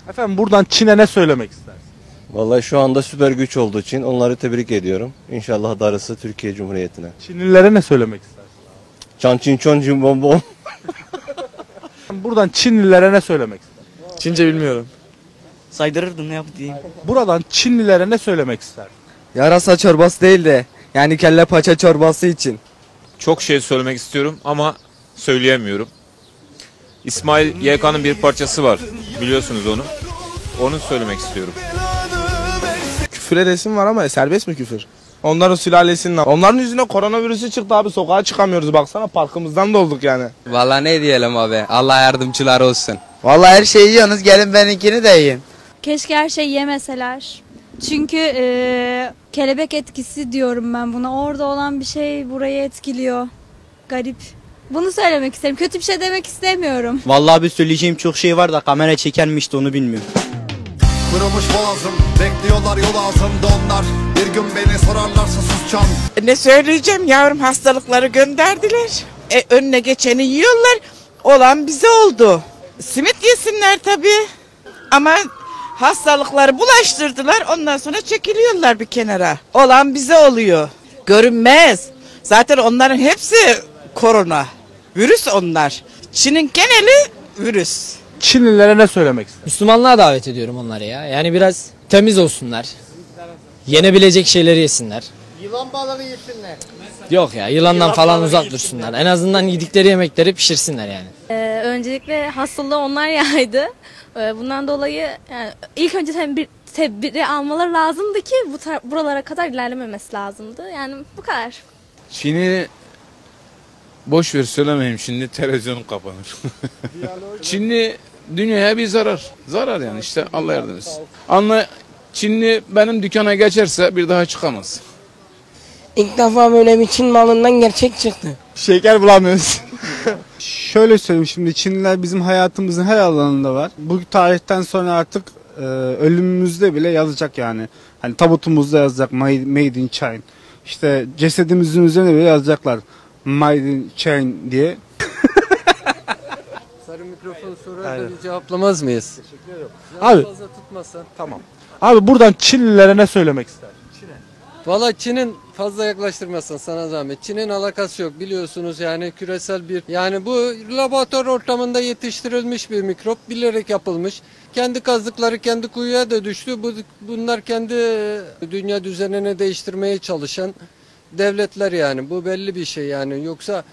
Efendim buradan Çin'e ne söylemek istersiniz? Vallahi şu anda süper güç olduğu için onları tebrik ediyorum. İnşallah darısı Türkiye Cumhuriyeti'ne. Çinlilere ne söylemek istersiniz? Çan çin çon cim bom bom. Buradan Çinlilere ne söylemek istersiniz? Çince bilmiyorum. Saydırırdım ne yapayım diyeyim. Buradan Çinlilere ne söylemek istersiniz? Yarasa çorbası değil de yani kelle paça çorbası için. Çok şey söylemek istiyorum ama söyleyemiyorum. İsmail YK'nın bir parçası var. Biliyorsunuz onu. Onu söylemek istiyorum. Küfür edesim var ama serbest mi küfür? Onların sülalesinden. Onların yüzüne koronavirüsü çıktı abi, sokağa çıkamıyoruz, baksana parkımızdan dolduk yani. Vallahi ne diyelim abi, Allah yardımcılar olsun. Vallahi her şeyi yiyorsunuz, gelin benimkini de yiyin. Keşke her şeyi yemeseler. Çünkü kelebek etkisi diyorum ben buna. Orada olan bir şey burayı etkiliyor. Garip. Bunu söylemek isterim. Kötü bir şey demek istemiyorum. Vallahi bir söyleyeceğim çok şey var da kamera çeker mi işte onu bilmiyorum. Kurumuş boğazım, bekliyorlar yol ağzımda onlar. Bir gün beni sorarlarsa susacağım. Ne söyleyeceğim yavrum, hastalıkları gönderdiler. Önüne geçeni yiyorlar. Olan bize oldu. Simit yesinler tabii. Ama hastalıkları bulaştırdılar. Ondan sonra çekiliyorlar bir kenara. Olan bize oluyor. Görünmez. Zaten onların hepsi korona. Virüs onlar. Çin'in geneli virüs. Çinlilere ne söylemek istersiniz? Müslümanlığa davet ediyorum onları ya. Yani biraz temiz olsunlar. Yenebilecek şeyleri yesinler. Yılan balığı yesinler. Yok ya, yılandan falan uzak dursunlar. En azından yedikleri yemekleri pişirsinler yani. Öncelikle hastalığı onlar yaydı. Bundan dolayı yani ilk önce tedbiri almaları lazımdı ki buralara kadar ilerlememesi lazımdı. Yani bu kadar. Çin'i boş ver, söylemeyeyim, şimdi televizyonum kapanır. Çinli dünyaya bir zarar. Zarar yani, işte Allah yardım etsin. Çinli benim dükkana geçerse bir daha çıkamaz. İlk defa böyle bir Çin malından gerçek çıktı. Şeker bulamıyoruz. Şöyle söyleyeyim, şimdi Çinliler bizim hayatımızın her alanında var. Bu tarihten sonra artık ölümümüzde bile yazacak yani. Hani tabutumuzda yazacak Made in China. İşte cesedimizin üzerine bile yazacaklar Made in China diye. Sarı mikrofon sorar da biz cevaplamaz mıyız? Teşekkür ederim. Abi. Fazla tutmasan. Tamam. Abi buradan Çinlilere ne söylemek istersin? Valla Çin'in fazla yaklaştırmasın sana zahmet. Çin'in alakası yok biliyorsunuz, yani küresel bir, yani bu laboratuvar ortamında yetiştirilmiş bir mikrop, bilerek yapılmış. Kendi kazdıkları kendi kuyuya da düştü. Bunlar kendi dünya düzenini değiştirmeye çalışan devletler yani. Bu belli bir şey yani. Yoksa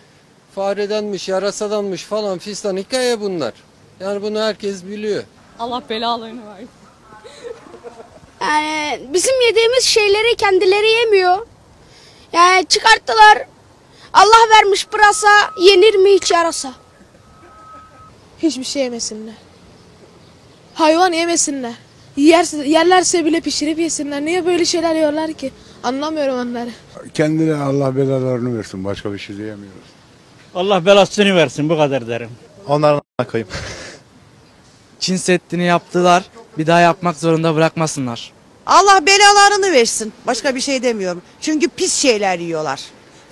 faredenmiş, yarasadanmış falan fistan hikaye bunlar. Yani bunu herkes biliyor. Allah belalarını versin. Yani bizim yediğimiz şeyleri kendileri yemiyor. Yani çıkarttılar. Allah vermiş pırasa, yenir mi hiç yarasa? Hiçbir şey yemesinler. Hayvan yemesinler. Yerlerse bile pişirip yesinler. Niye böyle şeyler yiyorlar ki? Anlamıyorum onları. Kendine Allah belalarını versin. Başka bir şey diyemiyoruz. Allah belasını versin, bu kadar derim. Onların koyayım. Çin Seddi'ni yaptılar. Bir daha yapmak zorunda bırakmasınlar. Allah belalarını versin. Başka bir şey demiyorum. Çünkü pis şeyler yiyorlar.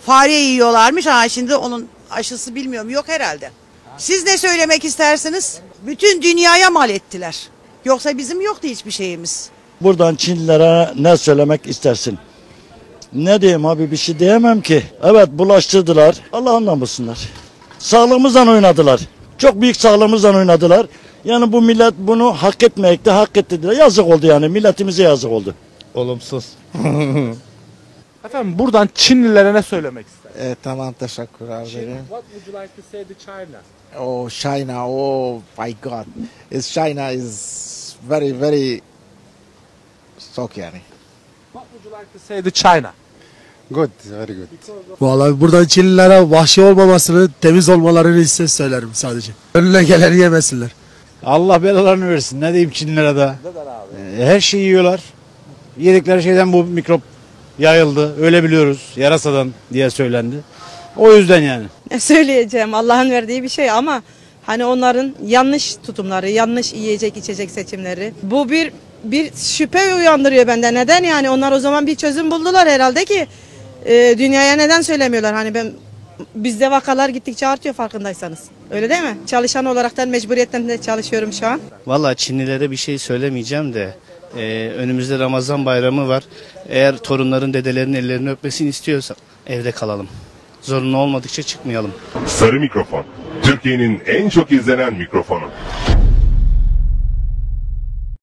Fare yiyorlarmış. Şimdi onun aşısı bilmiyorum. Yok herhalde. Siz ne söylemek istersiniz? Bütün dünyaya mal ettiler. Yoksa bizim yoktu hiçbir şeyimiz. Buradan Çinlilere ne söylemek istersin? Ne diyeyim abi, bir şey diyemem ki. Evet, bulaştırdılar. Allah'ın namusunlar. Sağlığımızdan oynadılar. Çok büyük sağlığımızdan oynadılar. Yani bu millet bunu hak etmeyekte hak ettiler. Yazık oldu yani, milletimize yazık oldu. Olumsuz. Efendim buradan Çinlilere ne söylemek istersiniz? Tamam, teşekkür ederim. What would you like to say to China? Oh, China, oh my God. China is very, very soğuk yani. What would you like to say to China? Good, very good. Vallahi buradan Çinlilere vahşi olmamasını, temiz olmalarını söylerim sadece. Önüne geleni yemesinler. Allah belalarını versin. Ne diyeyim Çinlilere de. Her şeyi yiyorlar. Yedikleri şeyden bu mikrop yayıldı. Öyle biliyoruz. Yarasadan diye söylendi. O yüzden yani. Ne söyleyeceğim? Allah'ın verdiği bir şey ama hani onların yanlış tutumları, yanlış yiyecek içecek seçimleri. Bu bir şüphe uyandırıyor bende. Neden yani? Onlar o zaman bir çözüm buldular herhalde ki dünyaya neden söylemiyorlar? Hani ben bizde vakalar gittikçe artıyor farkındaysanız. Öyle değil mi? Çalışan olaraktan mecburiyetten de çalışıyorum şu an. Valla Çinlilere bir şey söylemeyeceğim de önümüzde Ramazan bayramı var. Eğer torunların dedelerin ellerini öpmesini istiyorsa evde kalalım. Zorunlu olmadıkça çıkmayalım. Sarı Mikrofon, Türkiye'nin en çok izlenen mikrofonu.